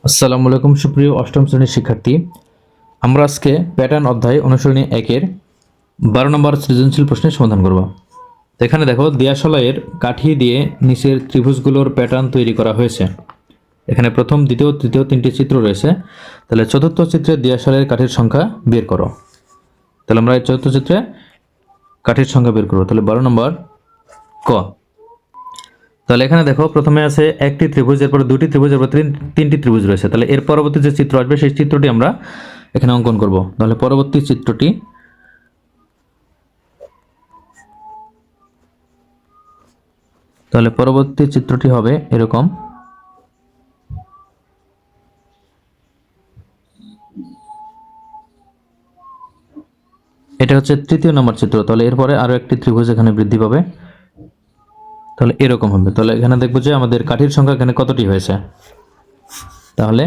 আসসালামু আলাইকুম সুপ্রিয় অষ্টম শ্রেণীর শিক্ষার্থী। আমরা আজকে প্যাটার্ন অধ্যায় অনুসরণী 1-এর 12 নম্বর সৃজনশীল প্রশ্নের সমাধান করব। তো এখানে দেখো দিয়াশলাইয়ের কাঠি দিয়ে নিচের ত্রিভুজগুলোর প্যাটার্ন তৈরি করা হয়েছে। এখানে প্রথম, দ্বিতীয়, তৃতীয় 3টি চিত্র রয়েছে। তাহলে চতুর্থ চিত্রে দিয়াশলাইয়ের কাঠির সংখ্যা বের করো। তাহলে আমরা এই চতুর্থ চিত্রে কাঠির সংখ্যা বের করব। তাহলে 12 নম্বর ক। তাহলে এখানে দেখো প্রথমে আছে একটি ত্রিভুজ, এরপর দুটি ত্রিভুজ, এরপর তিনটি ত্রিভুজ রয়েছে। তাহলে এর পরবর্তী যে চিত্র আসবে সেই চিত্রটি আমরা এখানে অঙ্কন করব। তাহলে পরবর্তী চিত্রটি হবে এরকম। এটা হচ্ছে তৃতীয় নম্বর চিত্র। তাহলে এরপরে আরো একটি ত্রিভুজ এখানে বৃদ্ধি পাবে। তাহলে এরকম হবে। তাহলে এখানে দেখবো যে আমাদের কাঠির সংখ্যা এখানে কতটি হয়েছে। তাহলে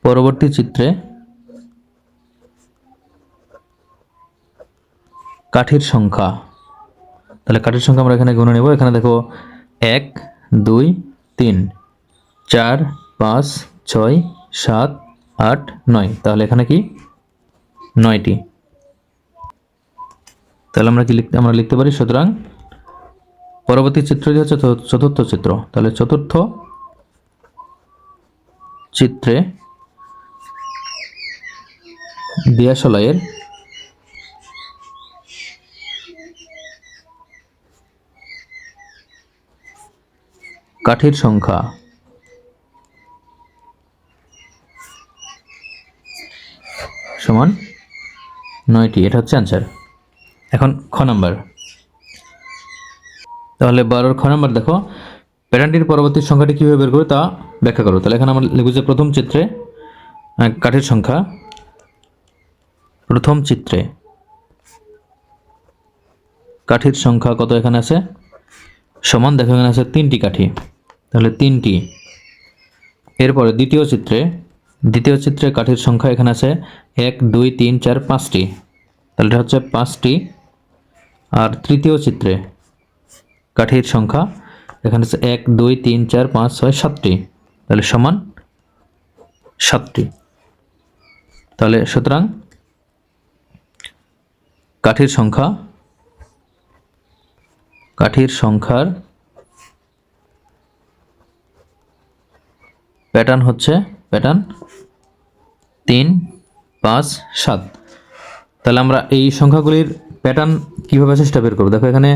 পরবর্তী চিত্রে কাঠির সংখ্যা, তাহলে কাঠির সংখ্যা আমরা এখানে গুনে নেব। এখানে দেখো 1 2 3 4 5 6 7 8 9। তাহলে এখানে কি 9টি। তাহলে আমরা লিখতে পারি, সুতরাং পরবর্তী চিত্রটি হচ্ছে চতুর্থ চিত্র। তাহলে চতুর্থ চিত্রে দিয়াশলাইয়ের কাঠির সংখ্যা সমান 9টি। এটা হচ্ছে অ্যান্সার। এখন খ নাম্বার। তাহলে 12 খ নাম্বার দেখো, প্যাটার্নটির পরবর্তী সংখ্যাটি কীভাবে বের করবে তা ব্যাখ্যা করো। তাহলে এখানে আমরা লিখব যে প্রথম চিত্রে কাঠির সংখ্যা, প্রথম চিত্রে কাঠির সংখ্যা কত এখানে আছে সমান, দেখো এখানে আছে 3টি কাঠি। তাহলে 3টি। এরপরে দ্বিতীয় চিত্রে কাঠির সংখ্যা এখানে আছে 1 2 3 4 5টি। তাহলে এটা হচ্ছে 5টি। আর তৃতীয় চিত্রে কাঠির সংখ্যা এখানে আছে 1 2 3 4 5 6 7টি। তাহলে সমান 7টি। তাহলে সুতরাং কাঠির সংখ্যার প্যাটার্ন হচ্ছে 3 5 7। তাহলে আমরা এই সংখ্যাগুলির প্যাটার্ন কীভাবে আছে সেটা বের করবো। দেখো এখানে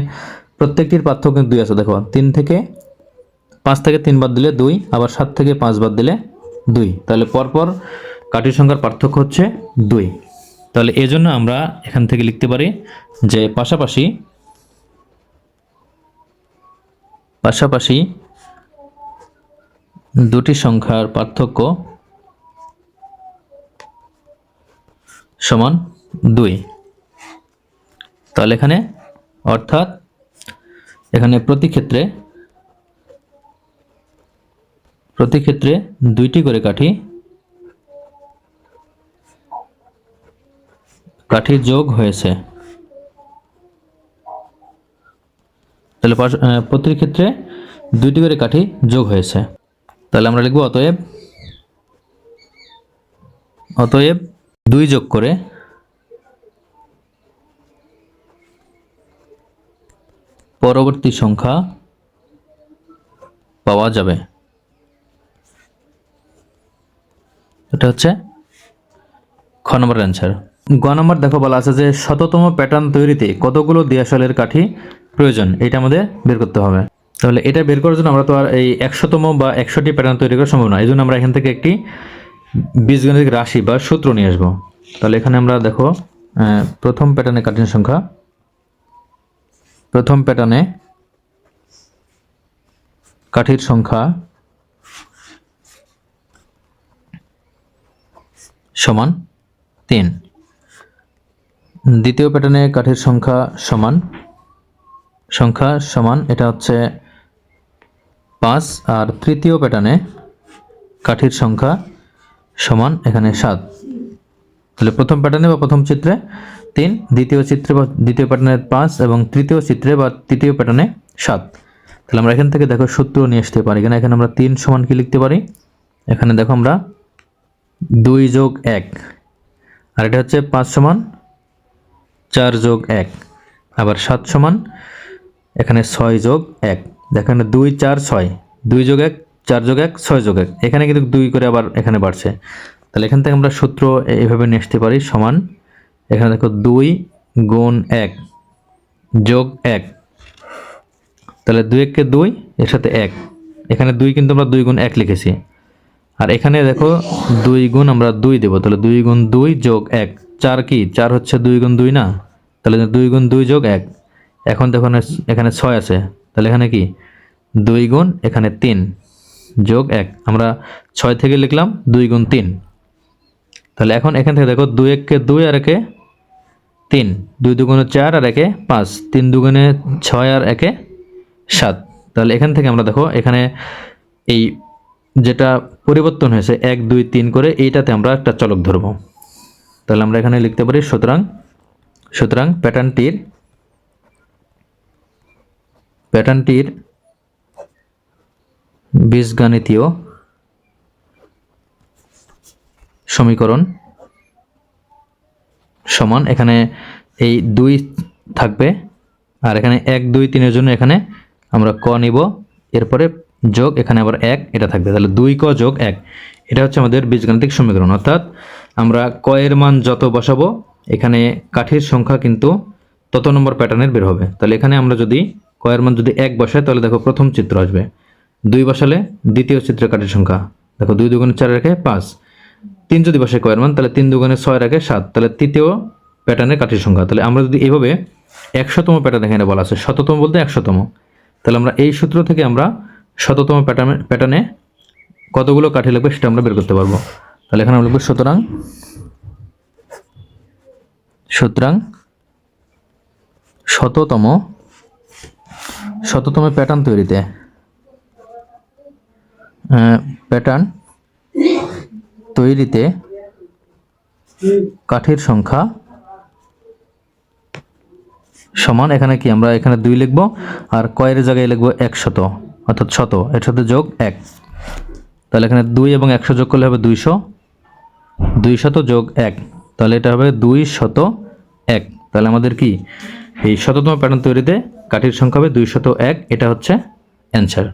প্রত্যেকটির পার্থক্য কিন্তু 2 আছে। দেখো 5 থেকে 3 বাদ দিলে 2, আবার 7 থেকে 5 বাদ দিলে 2। তাহলে পরপর কাঠির সংখ্যার পার্থক্য হচ্ছে 2। তাহলে এজন্য আমরা এখান থেকে লিখতে পারি যে পাশাপাশি দুটি সংখ্যার পার্থক্য সমান 2। তাহলে অর্থাৎ এখানে প্রতি ক্ষেত্রে 2টি করে কাঠি যোগ হয়েছে। তাহলে প্রতি ক্ষেত্রে 2টি করে কাঠি যোগ হয়েছে। তাহলে আমরা লিখব অতএব 2 যোগ করে পরবর্তী সংখ্যা পাওয়া যাবে। এটা হচ্ছে খ নম্বর অ্যান্সার। গ নম্বর দেখো বলা আছে যে শততম প্যাটার্ন তৈরিতে কতগুলো দিয়াশলাইয়ের কাঠি প্রয়োজন, এটা আমাদের বের করতে হবে। তাহলে এটা বের করার জন্য আমরা তো আর এই 100তম বা 100টি প্যাটার্ন তৈরি করা সম্ভব না। এই জন্য আমরা এখান থেকে একটি বীজগণিতিক রাশি বা সূত্র নিয়ে আসবো। তাহলে এখানে আমরা দেখো প্রথম প্যাটার্নে কাঠির সংখ্যা, প্রথম প্যাটার্নে কাঠির সংখ্যা সমান 3। দ্বিতীয় প্যাটার্নে কাঠির সংখ্যা সমান এটা হচ্ছে 5। আর তৃতীয় প্যাটার্নে কাঠির সংখ্যা সমান এখানে 7। তাহলে প্রথম প্যাটার্নে বা প্রথম চিত্রে 3, দ্বিতীয় চিত্রে বা দ্বিতীয় প্যাটার্নে 5 এবং তৃতীয় চিত্রে বা তৃতীয় প্যাটার্নে 7। তাহলে আমরা এখান থেকে দেখো সূত্র নিয়ে আসতে পারি। এখানে আমরা 3 সমান কি লিখতে পারি, এখানে দেখো আমরা 2 যোগ 1, আর এটা হচ্ছে 5 সমান 4 যোগ 1, আবার 7 সমান এখানে 6 যোগ 1। দেখেন 2 4 6, 2 যোগ 1 4 যোগ 1 6 যোগ 1, এখানে কিন্তু 2 করে আবার এখানে বাড়ছে। তাহলে এখান থেকে আমরা সূত্র এইভাবে নিয়ে আসতে পারি, সমান এখানে দেখো 2 গুণ 1 যোগ 1, তাহলে 2 1 কে 2, এর সাথে 1, এখানে 2 কিন্তু আমরা 2 গুণ 1 লিখেছি, আর এখানে দেখো 2 গুণ আমরা 2 দেব, তাহলে 2 গুণ 2 যোগ 1, 4 কি 4 হচ্ছে 2 গুণ 2 না, তাহলে 2 গুণ 2 যোগ 1। এখন দেখো এখানে 6 আছে, তাহলে এখানে কি 2 গুণ এখানে 3 যোগ 1, আমরা 6 থেকে লিখলাম 2 গুণ 3। তাহলে এখন এখান থেকে দেখো 2 1 কে 2 আর 1 কে 3, 2 দুগুণে 4 আর 1 কে 5, 3 দুগুণে 6 আর 1 কে 7। তাহলে এখান থেকে আমরা দেখো এখানে এই যেটা পরিবর্তন হয়েছে 1 2 3 করে, এইটাতে আমরা একটা চলক ধরব। তাহলে আমরা এখানে লিখতে পারি সুতরাং প্যাটার্নটির বীজগাণিতীয় সমীকরণ সমান, এখানে এই 2 থাকবে, আর এখানে 1 2 3 এর জন্য এখানে আমরা ক নিব, এরপরে যোগ এখানে আবার 1 এটা থাকবে, তাহলে 2 ক যোগ 1, এটা হচ্ছে আমাদের বীজগাণিতিক সমীকরণ। অর্থাৎ আমরা ক এর মান যত বসাবো এখানে কাঠির সংখ্যা কিন্তু তত নম্বর প্যাটার্নের বের হবে। তাহলে এখানে আমরা যদি ক এর মান যদি 1 বসাই, তাহলে দেখো প্রথম চিত্র আসবে, 2 বসালে দ্বিতীয় চিত্রের কাঠির সংখ্যা, দেখো 2 দুগুণে 4 রেখে 5, 3 যদি বসে ক এর মান, তাহলে 3 দুগুণে 6 রেখে 7, তাহলে তৃতীয় প্যাটার্নের কাঠির সংখ্যা। তাহলে আমরা যদি এইভাবে 100তম প্যাটার্ন এখানে বলা আছে, 100তম বলতে 100তম, তাহলে আমরা এই সূত্র থেকে আমরা 100তম প্যাটার্নে কতগুলো কাঠি লাগবে সেটা আমরা বের করতে পারবো। তাহলে এখানে আমরা লিখব সুতরাং শততম প্যাটার্ন তৈরিতে কাঠির সংখ্যা সমান, এখানে কি আমরা এখানে 2 লিখব, আর কয়ের জায়গায় লিখব 100, অর্থাৎ 100 এর সাথে যোগ 1। তাহলে এখানে 2 এবং 100 যোগ করলে হবে 200, 200 যোগ 1, তাহলে এটা হবে 201। তাহলে আমাদের কি এই 100তম প্যাটার্ন তৈরিতে কাঠির সংখ্যা হবে 201, এটা হচ্ছে অ্যান্সার।